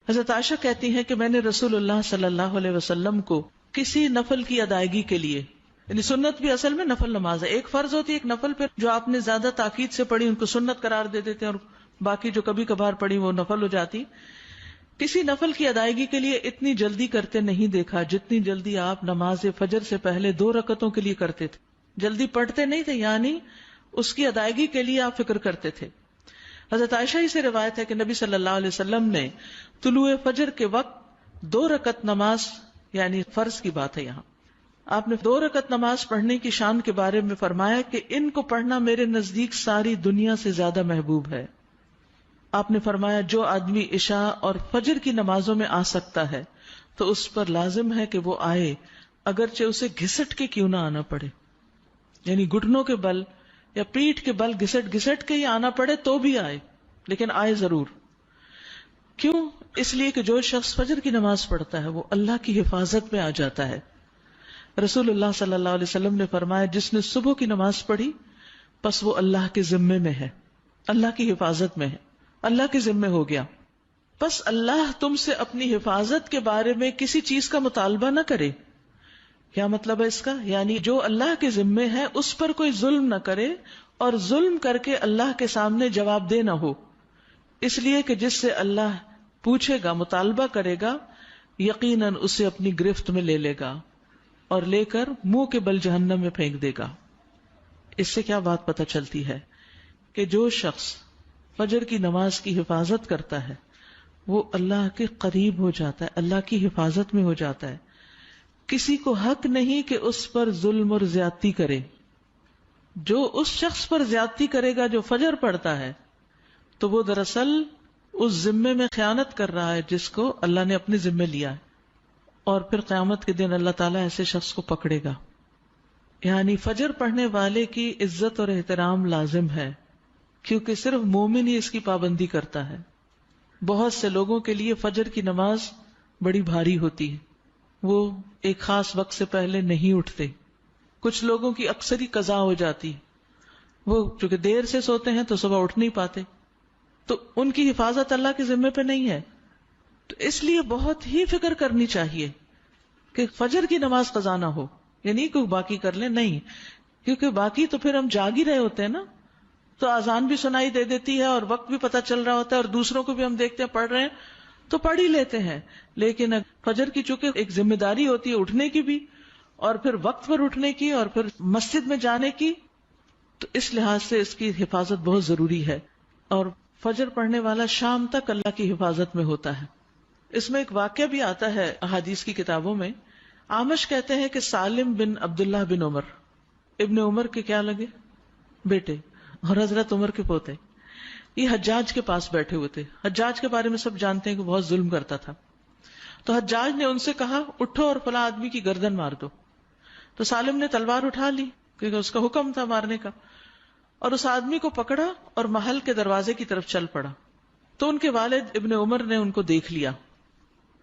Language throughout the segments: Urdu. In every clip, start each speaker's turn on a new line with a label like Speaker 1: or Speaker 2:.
Speaker 1: حضرت عائشہ کہتی ہیں کہ میں نے رسول اللہ صلی اللہ علیہ وسلم کو کسی نفل کی ادائیگی کے لیے، یعنی سنت بھی اصل میں نفل نماز ہے، ایک فرض ہوتی ہے ایک نفل، پھر جو آپ نے زیادہ تاکید سے پڑھی ان کو سنت قرار دے دیتے ہیں اور باقی جو کبھی کبھار پڑھی وہ نفل ہو جاتی. کسی نفل کی ادائیگی کے لیے اتنی جلدی کرتے نہیں دیکھا جتنی جلدی آپ نماز فجر سے پہلے 2 رکعتوں کے لیے کرتے تھے. جلدی پڑھتے نہیں تھے، یعنی اس کی ادائیگی کے لیے آپ فکر کرتے تھے. حضرت عائشہ ہی سے روایت ہے کہ نبی صلی اللہ علیہ وسلم نے طلوع فجر کے وقت 2 رکعت نماز، یعنی فرض کی بات ہے یہاں، آپ نے 2 رکعت نماز پڑھنے کی شان کے بارے میں فرمایا کہ ان کو پڑھنا میرے نزدیک ساری دنیا سے زیادہ محبوب ہے. آپ نے فرمایا جو آدمی عشاء اور فجر کی نمازوں میں آ سکتا ہے تو اس پر لازم ہے کہ وہ آئے، اگرچہ اسے گھسٹ کے کیوں نہ آنا پڑے، یعنی گھٹنوں کے بل یا پیٹھ کے بل گھسٹ گھسٹ کے ہی آنا پڑے تو بھی آئے، لیکن آئے ضرور. کیوں؟ اس لیے کہ جو شخص فجر کی نماز پڑھتا ہے وہ اللہ کی حفاظت میں آ جاتا ہے. رسول اللہ صلی اللہ علیہ وسلم نے فرمایا جس نے صبح کی نماز پڑھی پس وہ اللہ کے ذمے میں ہے، اللہ کی حفاظت میں ہے، اللہ کے ذمے ہو گیا. پس اللہ تم سے اپنی حفاظت کے بارے میں کسی چیز کا مطالبہ نہ کرے. کیا مطلب ہے اس کا؟ یعنی جو اللہ کے ذمے ہے اس پر کوئی ظلم نہ کرے اور ظلم کر کے اللہ کے سامنے جواب دہ نہ ہو، اس لیے کہ جس سے اللہ پوچھے گا، مطالبہ کرے گا، یقیناً اسے اپنی گرفت میں لے لے گا اور لے کر منہ کے بل جہنم میں پھینک دے گا. اس سے کیا بات پتہ چلتی ہے کہ جو شخص فجر کی نماز کی حفاظت کرتا ہے وہ اللہ کے قریب ہو جاتا ہے، اللہ کی حفاظت میں ہو جاتا ہے. کسی کو حق نہیں کہ اس پر ظلم اور زیادتی کرے. جو اس شخص پر زیادتی کرے گا جو فجر پڑھتا ہے تو وہ دراصل اس ذمے میں خیانت کر رہا ہے جس کو اللہ نے اپنے ذمے لیا ہے، اور پھر قیامت کے دن اللہ تعالیٰ ایسے شخص کو پکڑے گا. یعنی فجر پڑھنے والے کی عزت اور احترام لازم ہے، کیونکہ صرف مومن ہی اس کی پابندی کرتا ہے. بہت سے لوگوں کے لیے فجر کی نماز بڑی بھاری ہوتی ہے، وہ ایک خاص وقت سے پہلے نہیں اٹھتے. کچھ لوگوں کی اکثر ہی قضا ہو جاتی، وہ چونکہ دیر سے سوتے ہیں تو صبح اٹھ نہیں پاتے، تو ان کی حفاظت اللہ کے ذمے پہ نہیں ہے. تو اس لیے بہت ہی فکر کرنی چاہیے کہ فجر کی نماز قضا نہ ہو، یعنی کوئی باقی کر لیں نہیں، کیونکہ باقی تو پھر ہم جاگ ہی رہے ہوتے ہیں نا، تو اذان بھی سنائی دے دیتی ہے اور وقت بھی پتہ چل رہا ہوتا ہے اور دوسروں کو بھی ہم دیکھتے ہیں پڑھ رہے ہیں تو پڑھ ہی لیتے ہیں. لیکن فجر کی چونکہ ایک ذمہ داری ہوتی ہے اٹھنے کی بھی، اور پھر وقت پر اٹھنے کی، اور پھر مسجد میں جانے کی، تو اس لحاظ سے اس کی حفاظت بہت ضروری ہے. اور فجر پڑھنے والا شام تک اللہ کی حفاظت میں ہوتا ہے. اس میں ایک واقعہ بھی آتا ہے احادیث کی کتابوں میں. اعمش کہتے ہیں کہ سالم بن عبداللہ بن عمر، ابن عمر کے کیا لگے بیٹے اور حضرت عمر کے پوتے، یہ حجاج کے پاس بیٹھے ہوئے تھے. حجاج کے بارے میں سب جانتے ہیں کہ بہت ظلم کرتا تھا. تو حجاج نے ان سے کہا اٹھو اور فلاں آدمی کی گردن مار دو. تو سالم نے تلوار اٹھا لی کیونکہ اس کا حکم تھا مارنے کا، اور اس آدمی کو پکڑا اور محل کے دروازے کی طرف چل پڑا. تو ان کے والد ابن عمر نے ان کو دیکھ لیا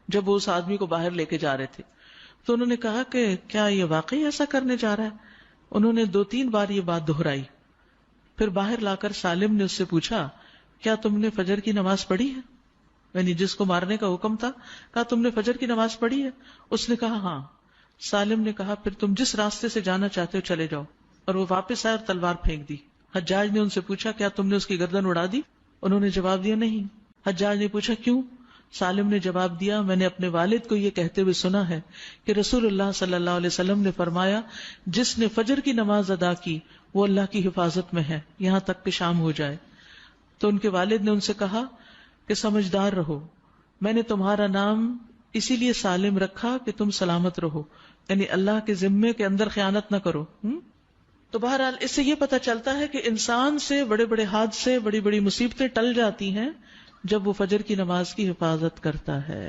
Speaker 1: جب وہ اس آدمی کو باہر لے کے جا رہے تھے. تو انہوں نے کہا کہ کیا یہ واقعی ایسا کرنے جا رہا ہے؟ انہوں نے 2-3 بار یہ بات دہرائی. پھر باہر لا کر سالم نے اس سے پوچھا کیا تم نے فجر کی نماز پڑھی ہے؟ یعنی جس کو مارنے کا حکم تھا، کہا تم نے فجر کی نماز پڑھی ہے؟ اس نے کہا ہاں. سالم نے کہا پھر تم جس راستے سے جانا چاہتے ہو چلے جاؤ، اور وہ واپس آئے اور تلوار پھینک دی. حجاج نے ان سے پوچھا کیا تم نے اس کی گردن اڑا دی؟ انہوں نے جواب دیا نہیں. حجاج نے پوچھا کیوں؟ سالم نے جواب دیا میں نے اپنے والد کو یہ کہتے ہوئے سنا ہے کہ رسول اللہ صلی اللہ علیہ وسلم نے فرمایا جس نے فجر کی نماز ادا کی وہ اللہ کی حفاظت میں ہے یہاں تک کہ شام ہو جائے. تو ان کے والد نے ان سے کہا کہ سمجھدار رہو، میں نے تمہارا نام اسی لیے سالم رکھا کہ تم سلامت رہو، یعنی اللہ کے ذمے کے اندر خیانت نہ کرو. تو بہرحال اس سے یہ پتہ چلتا ہے کہ انسان سے بڑے بڑے حادثے، بڑی بڑی مصیبتیں ٹل جاتی ہیں جب وہ فجر کی نماز کی حفاظت کرتا ہے.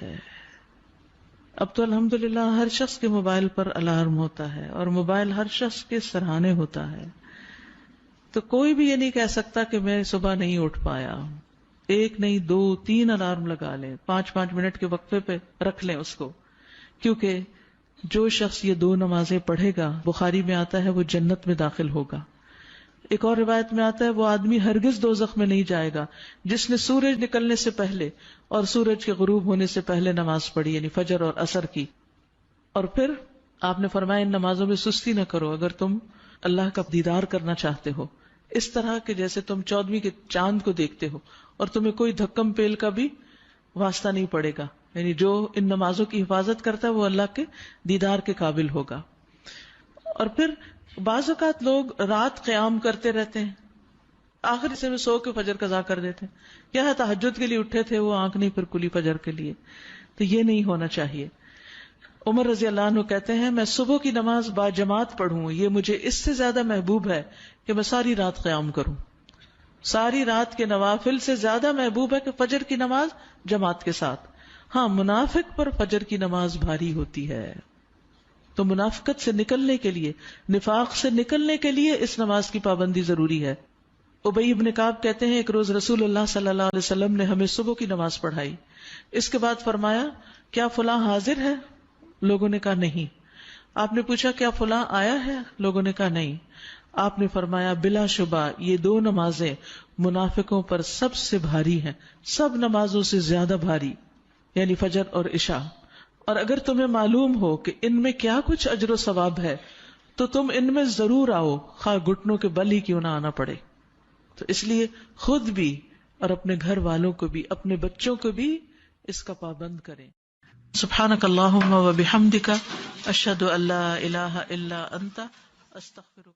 Speaker 1: اب تو الحمدللہ ہر شخص کے موبائل پر الارم ہوتا ہے اور موبائل ہر شخص کے سرہانے ہوتا ہے، تو کوئی بھی یہ نہیں کہہ سکتا کہ میں صبح نہیں اٹھ پایا. 1 نہیں 2 3 الارم لگا لیں، 5 منٹ کے وقفے پہ رکھ لیں اس کو، کیونکہ جو شخص یہ 2 نمازیں پڑھے گا، بخاری میں آتا ہے وہ جنت میں داخل ہوگا. ایک اور روایت میں آتا ہے وہ آدمی ہرگز دوزخ میں نہیں جائے گا جس نے سورج نکلنے سے پہلے اور سورج کے غروب ہونے سے پہلے نماز پڑھی، یعنی فجر اور عصر کی. اور پھر آپ نے فرمایا ان نمازوں میں سستی نہ کرو اگر تم اللہ کا دیدار کرنا چاہتے ہو، اس طرح کہ جیسے تم 14ویں کے چاند کو دیکھتے ہو اور تمہیں کوئی دھکم پیل کا بھی واسطہ نہیں پڑے گا. یعنی جو ان نمازوں کی حفاظت کرتا ہے وہ اللہ کے دیدار کے قابل ہوگا. اور پھر بعض اوقات لوگ رات قیام کرتے رہتے ہیں، آخر حصے میں سو کے فجر قضا کر دیتے ہیں. کیا ہے تہجد کے لیے اٹھے تھے وہ آنکھ نہیں پھر کلی فجر کے لیے. تو یہ نہیں ہونا چاہیے. عمر رضی اللہ عنہ کہتے ہیں میں صبح کی نماز با جماعت پڑھوں یہ مجھے اس سے زیادہ محبوب ہے کہ میں ساری رات قیام کروں. ساری رات کے نوافل سے زیادہ محبوب ہے کہ فجر کی نماز جماعت کے ساتھ. ہاں منافق پر فجر کی نماز بھاری ہوتی ہے، تو منافقت سے نکلنے کے لیے، نفاق سے نکلنے کے لیے اس نماز کی پابندی ضروری ہے. ابی بن کعب کہتے ہیں ایک روز رسول اللہ صلی اللہ علیہ وسلم نے ہمیں صبح کی نماز پڑھائی. اس کے بعد فرمایا کیا فلاں حاضر ہے؟ لوگوں نے کہا نہیں. آپ نے پوچھا کیا فلاں آیا ہے؟ لوگوں نے کہا نہیں. آپ نے فرمایا بلا شبہ یہ دو نمازیں منافقوں پر سب سے بھاری ہیں، سب نمازوں سے زیادہ بھاری، یعنی فجر اور عشاء. اور اگر تمہیں معلوم ہو کہ ان میں کیا کچھ اجر و ثواب ہے تو تم ان میں ضرور آؤ، خواہ گھٹنوں کے بل ہی کیوں نہ آنا پڑے. تو اس لیے خود بھی اور اپنے گھر والوں کو بھی، اپنے بچوں کو بھی اس کا پابند کریں. سبحانک اللہم و بحمدک اشہد ان لا الہ الا انت استغفرک.